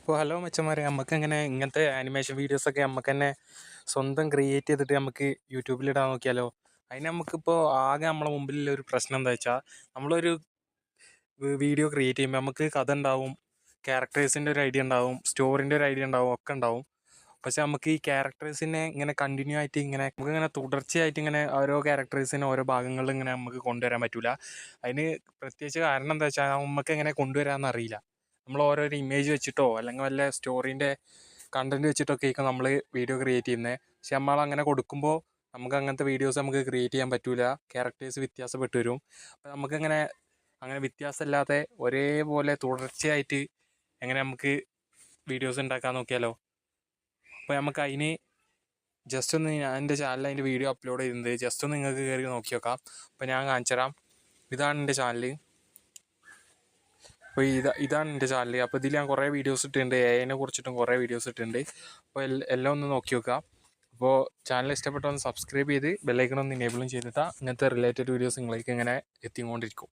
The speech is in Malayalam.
അപ്പോൾ ഹലോ മച്ചന്മാരെ, നമുക്കങ്ങനെ ഇങ്ങനത്തെ ആനിമേഷൻ വീഡിയോസൊക്കെ നമുക്ക് തന്നെ സ്വന്തം ക്രിയേറ്റ് ചെയ്തിട്ട് നമുക്ക് യൂട്യൂബിലിടാൻ നോക്കിയാലോ? അതിന് നമുക്കിപ്പോൾ ആകെ നമ്മളെ മുമ്പിലുള്ള ഒരു പ്രശ്നം എന്താ വെച്ചാൽ, നമ്മളൊരു വീഡിയോ ക്രിയേറ്റ് ചെയ്യുമ്പോൾ നമുക്ക് കഥ ഉണ്ടാവും, ക്യാരക്ടേഴ്സിൻ്റെ ഒരു ഐഡിയ ഉണ്ടാവും, സ്റ്റോറിൻ്റെ ഒരു ഐഡിയ ഉണ്ടാവും, ഒക്കെ ഉണ്ടാവും. പക്ഷെ നമുക്ക് ഈ ക്യാരക്ടേഴ്സിനെ ഇങ്ങനെ കണ്ടിന്യൂ ആയിട്ട് നമുക്കിങ്ങനെ തുടർച്ചയായിട്ട് ഇങ്ങനെ ഓരോ ക്യാരക്ടേഴ്സിനെ ഓരോ ഭാഗങ്ങളിൽ ഇങ്ങനെ നമുക്ക് കൊണ്ടുവരാൻ പറ്റില്ല. അതിന് പ്രത്യേകിച്ച് കാരണം എന്താ വെച്ചാൽ, നമുക്ക് എങ്ങനെ കൊണ്ടുവരാമെന്ന് അറിയില്ല. നമ്മൾ ഓരോരോ ഇമേജ് വെച്ചിട്ടോ അല്ലെങ്കിൽ വല്ല സ്റ്റോറീൻ്റെ കണ്ടൻറ്റ് വെച്ചിട്ടൊക്കെ ആയിരിക്കും നമ്മൾ വീഡിയോ ക്രിയേറ്റ് ചെയ്യുന്നത്. പക്ഷെ നമ്മൾ അങ്ങനെ കൊടുക്കുമ്പോൾ നമുക്ക് അങ്ങനത്തെ വീഡിയോസ് നമുക്ക് ക്രിയേറ്റ് ചെയ്യാൻ പറ്റില്ല. ക്യാരക്ടേഴ്സ് വ്യത്യാസപ്പെട്ട് വരും. അപ്പോൾ നമുക്കങ്ങനെ അങ്ങനെ വ്യത്യാസമില്ലാതെ ഒരേപോലെ തുടർച്ചയായിട്ട് എങ്ങനെ നമുക്ക് വീഡിയോസ് ഉണ്ടാക്കാൻ നോക്കിയാലോ? അപ്പോൾ നമുക്ക് അതിന് ജസ്റ്റ് ഒന്ന് ഞാൻ എൻ്റെ ചാനലിൽ അതിൻ്റെ വീഡിയോ അപ്ലോഡ് ചെയ്യുന്നത് ജസ്റ്റ് ഒന്ന് നിങ്ങൾക്ക് കയറി നോക്കി നോക്കാം. അപ്പോൾ ഞാൻ കാണിച്ചു തരാം. ഇതാണ് എൻ്റെ ചാനൽ. അപ്പോൾ ഇതാണ് എൻ്റെ ചാനൽ. അപ്പോൾ ഇതിൽ ഞാൻ കുറേ വീഡിയോസ് ഇട്ടിട്ടുണ്ട്. എഐനെ കുറിച്ചിട്ടും കുറേ വീഡിയോസ് ഇട്ടിട്ടുണ്ട്. അപ്പോൾ എല്ലാം ഒന്ന് നോക്കി നോക്കുക. അപ്പോൾ ചാനൽ ഇഷ്ടപ്പെട്ട ഒന്ന് സബ്സ്ക്രൈബ് ചെയ്ത് ബെല്ലൈക്കൺ ഒന്ന് ഇനേബിളും ചെയ്തിട്ടാൽ ഇങ്ങനത്തെ റിലേറ്റഡ് വീഡിയോസ് നിങ്ങളിലേക്ക് ഇങ്ങനെ എത്തിക്കൊണ്ടിരിക്കും.